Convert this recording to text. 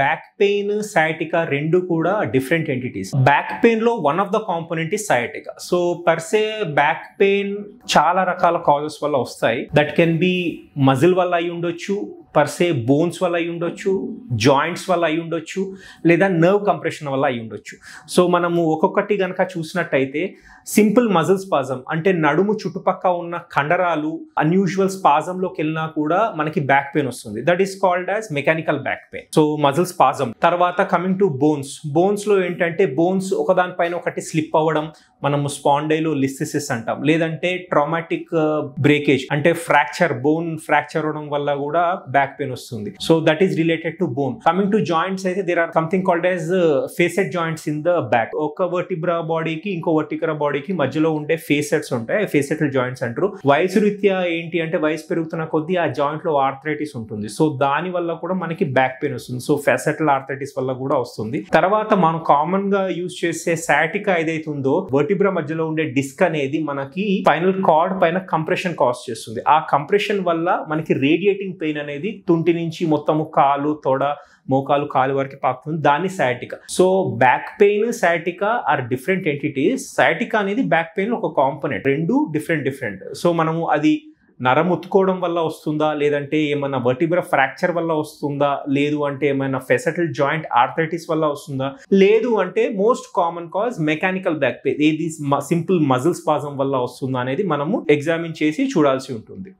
Back pain sciatica రెండు కూడా different entities. Back pain లో one of the component is sciatica. So per se back pain చాలా రకాల causes వల్ల వస్తాయి. దట్ కెన్ బి మజిల్ వల్ల అయి ఉండొచ్చు, పర్సే బోన్స్ వల్ల అయి ఉండొచ్చు, జాయింట్స్ వల్ల అయి ఉండొచ్చు, లేదా నర్వ్ కంప్రెషన్ వల్ల అయి ఉండొచ్చు. సో మనము ఒక్కొక్కటి కనుక చూసినట్టయితే సింపుల్ మజిల్ స్పాజం అంటే నడుము చుట్టుపక్క ఉన్న కండరాలు అన్యూజువల్ స్పాజంలోకి వెళ్ళినా కూడా మనకి బ్యాక్ పెయిన్ వస్తుంది. That is called as mechanical back pain. So muscle spasm. తర్వాత కమింగ్ టు బోన్స్. బోన్స్ లో ఏంటంటే బోన్స్ ఒకదానిపైన ఒకటి స్లిప్ అవ్వడం మనము స్పాండైలోలిస్థెసిస్ అంటాం. లేదంటే ట్రామాటిక్ బ్రేకేజ్ అంటే ఫ్రాక్చర్, బోన్ ఫ్రాక్చర్ అవడం వల్ల కూడా బ్యాక్ పెయిన్ వస్తుంది. So that is related to bone. Coming to joints అయితే there are something called as facet joints in the back. ఒక వర్టిబ్రా బాడీకి ఇంకో వర్టిబ్రా బాడీకి మధ్యలో ఉండే ఫేసెట్స్ ఉంటాయి, ఫేసెటల్ జాయింట్స్ అంటారు. వయసు రీత్యా ఏంటి అంటే వయసు పెరుగుతున్న కొద్దీ ఆ జాయింట్ లో ఆర్థరైటిస్ ఉంటుంది. సో దాని వల్ల కూడా మనకి బ్యాక్ పెయిన్ వస్తుంది. సో ఫేసెటల్ ఆర్థరైటిస్ వల్ల కూడా వస్తుంది. తర్వాత మనం కామన్ గా యూజ్ చేసే సయాటికా ఏదైతే ఉందో వర్టిబ్రా మధ్యలో ఉండే డిస్క్ అనేది మనకి స్పైనల్ కార్డ్ పైన కంప్రెషన్ కాజ్ చేస్తుంది. ఆ కంప్రెషన్ వల్ల మనకి రేడియేటింగ్ పెయిన్ అనేది తుంటి నుంచి మొత్తము కాలు, తొడ, మోకాలు, కాలు వరకు పాకుతుంది. దాన్ని sciatica. So back pain sciatica are different entities. Sciatica అనేది బ్యాక్ పెయిన్ ఒక కాంపోనెంట్. రెండు డిఫరెంట్. సో మనము అది నరం ఉత్తుకోవడం వల్ల వస్తుందా, లేదంటే ఏమైనా వర్టిబ్రా ఫ్రాక్చర్ వల్ల వస్తుందా, లేదు అంటే ఏమైనా ఫెసటల్ జాయింట్ ఆర్థరైటిస్ వల్ల వస్తుందా, లేదు అంటే most common cause mechanical back pain ఏది సింపుల్ మజిల్ స్పాజం వల్ల వస్తుందా అనేది మనము ఎగ్జామిన్ చేసి చూడాల్సి ఉంటుంది.